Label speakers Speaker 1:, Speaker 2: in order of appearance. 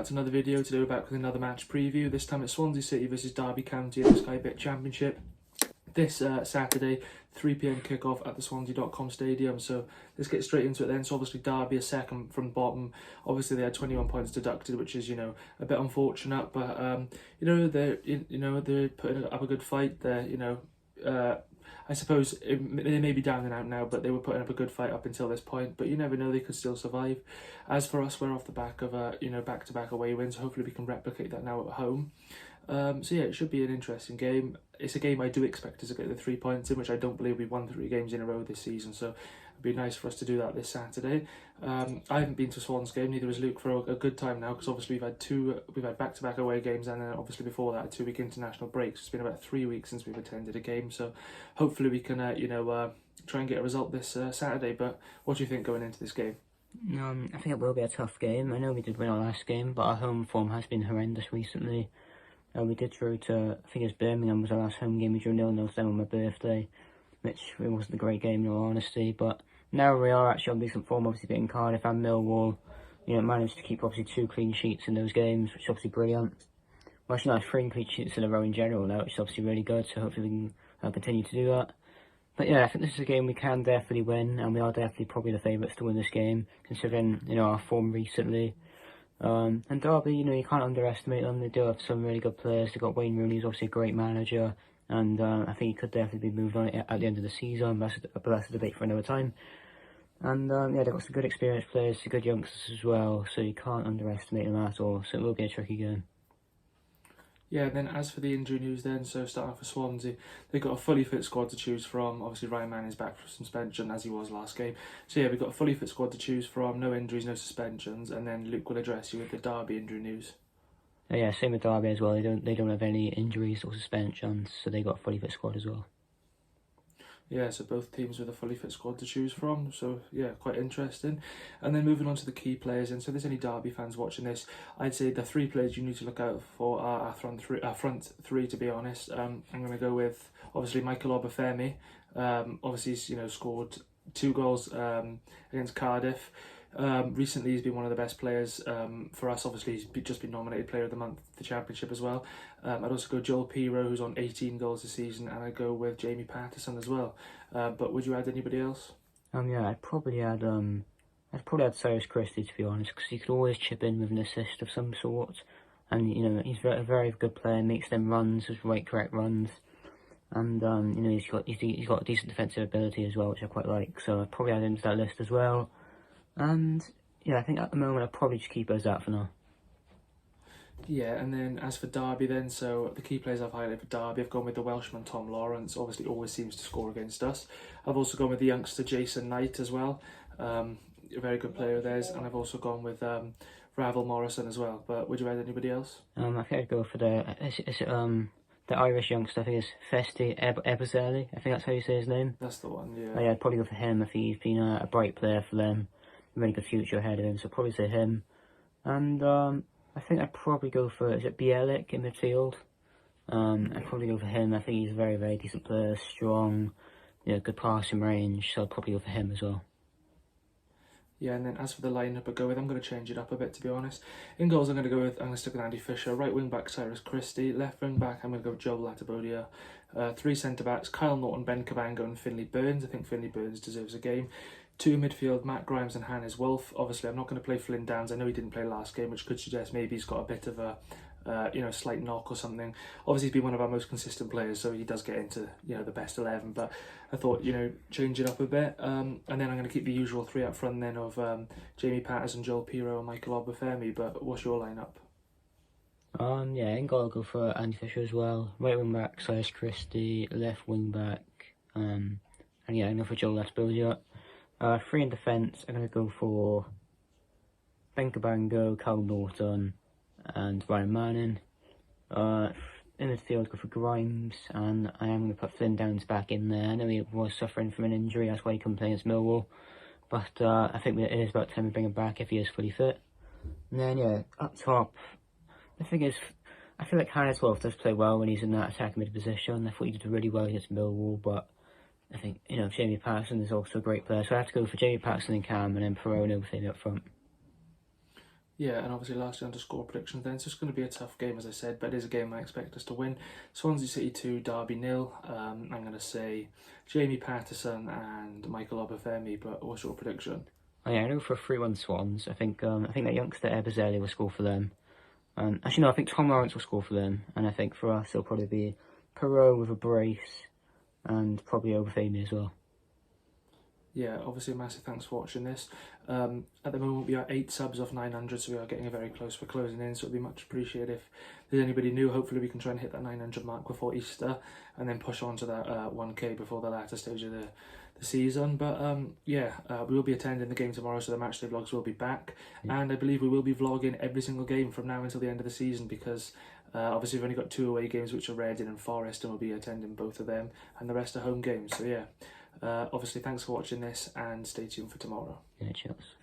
Speaker 1: back to another video. Today we're back with another match preview. This time it's Swansea City versus Derby County in the Sky Bet Championship. This Saturday, 3 PM kickoff at the Swansea.com Stadium. So let's get straight into it then. So obviously Derby are second from bottom. Obviously they had 21 points deducted, which is, a bit unfortunate. But they're putting up a good fight. I suppose they may be down and out now, but they were putting up a good fight up until this point. But you never know, they could still survive. As for us, we're off the back of back-to-back away wins. Hopefully we can replicate that now at home. So yeah, it should be an interesting game. It's a game I do expect us to get the 3 points in, which I don't believe we've won 3 games in a row this season. So it'd be nice for us to do that this Saturday. I haven't been to Swans game, neither has Luke, for a good time now, because obviously we've had back-to-back away games, and then obviously before that a 2-week international break. So it's been about 3 weeks since we've attended a game. So hopefully we can try and get a result this Saturday. But what do you think going into this game?
Speaker 2: I think it will be a tough game. I know we did win our last game, but our home form has been horrendous recently. We did throw to, I think it's Birmingham was our last home game. We drew 0-0 to them on my birthday, which it wasn't a great game in all honesty. But now we are actually on decent form, obviously beating Cardiff and Millwall. Managed to keep obviously 2 clean sheets in those games, which is obviously brilliant. Well, actually, 3 clean sheets in a row in general now, which is obviously really good. So hopefully we can continue to do that. But yeah, I think this is a game we can definitely win, and we are definitely probably the favourites to win this game, considering our form recently. And Derby, you can't underestimate them. They do have some really good players. They've got Wayne Rooney, who's obviously a great manager, and I think he could definitely be moved on at the end of the season. But that's a debate for another time. And yeah, they've got some good experienced players, some good youngsters as well, so you can't underestimate them at all. So it will be a tricky game.
Speaker 1: Yeah, and then as for the injury news then, so starting off for Swansea, they've got a fully fit squad to choose from. Obviously Ryan Mann is back from suspension, as he was last game. So yeah, we've got a fully fit squad to choose from, no injuries, no suspensions, and then Luke will address you with the Derby injury news.
Speaker 2: Yeah, same with Derby as well. They don't have any injuries or suspensions, so they got a fully fit squad as well.
Speaker 1: Yeah, so both teams with a fully fit squad to choose from. So yeah, quite interesting. And then moving on to the key players. And so if there's any Derby fans watching this, I'd say the 3 players you need to look out for are our front three, to be honest. I'm going to go with, obviously, Michael Obafemi. Obviously, he's scored 2 goals against Cardiff. Recently he's been one of the best players for us. Obviously he's just been nominated Player of the Month for the Championship as well. I'd also go Joel Pirro, who's on 18 goals this season, and I'd go with Jamie Patterson as well. But would you add anybody else?
Speaker 2: Yeah, I'd probably add Cyrus Christie, to be honest, because he could always chip in with an assist of some sort, and he's a very good player, makes them runs, correct runs, and he's got decent defensive ability as well, which I quite like. So I'd probably add him to that list as well. And yeah, I think at the moment I'll probably just keep those out for now.
Speaker 1: Yeah, and then as for Derby then, so the key players I've highlighted for Derby, I've gone with the Welshman Tom Lawrence, obviously always seems to score against us. I've also gone with the youngster Jason Knight as well, a very good player of theirs, and I've also gone with Ravel Morrison as well. But would you add anybody else?
Speaker 2: I think I'd go for the Irish youngster. I think it's Festi Eboseli. I think that's how you say his name.
Speaker 1: That's the one, yeah.
Speaker 2: Yeah, I'd probably go for him. I think he's been a bright player for them. Really good future ahead of him, so probably say him. And I think I'd probably go for, is it Bielik in midfield? I'd probably go for him. I think he's a very, very decent player, strong, good passing range, so I'd probably go for him as well.
Speaker 1: Yeah, and then as for the lineup I go with, I'm going to change it up a bit, to be honest. In goals I'm going to stick with Andy Fisher. Right wing back Cyrus Christie. Left wing back I'm going to go with Joel Latibodia. 3 centre backs Kyle Norton, Ben Cabango and Finley Burns. I think Finley Burns deserves a game. 2 midfield, Matt Grimes and Hannes Wolf. Obviously, I'm not going to play Flynn Downs. I know he didn't play last game, which could suggest maybe he's got a bit of a, slight knock or something. Obviously, he's been one of our most consistent players, so he does get into, the best 11. But I thought, change it up a bit. And then I'm going to keep the usual 3 up front then of Jamie Patterson, Joel Pirro and Michael Obafemi. But what's your lineup?
Speaker 2: Yeah, in goal I'll go for Andy Fisher as well. Right wing back, Cyrus Christie. Left wing back, and yeah, I'm going for Joel Latibodia. 3 in defence, I'm going to go for Ben Cabango, Kyle Norton and Ryan Manning. In midfield, go for Grimes, and I am going to put Flynn Downs back in there. I know he was suffering from an injury, that's why he couldn't play against Millwall. But I think it is about time we bring him back if he is fully fit. And then, yeah, up top, the thing is, I feel like Hannes Wolf does play well when he's in that attacking mid position. I thought he did really well against Millwall, but I think, Jamie Patterson is also a great player. So I have to go for Jamie Patterson and Cam, and then Perone over up front.
Speaker 1: Yeah, and obviously lastly on to score predictions then. So it's going to be a tough game, as I said, but it is a game I expect us to win. Swansea City 2, Derby 0. I'm going to say Jamie Patterson and Michael Obafemi, but what's your prediction?
Speaker 2: Oh yeah, I go for a 3-1 Swans. I think that youngster Ebazeli will score for them. Actually no, I think Tom Lawrence will score for them, and I think for us it'll probably be Perot with a brace, and probably Obafemi as well.
Speaker 1: Yeah, obviously a massive thanks for watching this. At the moment we are 8 subs off 900, so we are getting very close for closing in, so it'd be much appreciated if there's anybody new. Hopefully we can try and hit that 900 mark before Easter, and then push on to that 1k before the latter stage of the season. But yeah, we will be attending the game tomorrow, so the matchday vlogs will be back, and I believe we will be vlogging every single game from now until the end of the season, because obviously we've only got 2 away games, which are Reading and Forest, and we'll be attending both of them, and the rest are home games. So yeah, obviously thanks for watching this, and stay tuned for tomorrow.
Speaker 2: Yeah, cheers.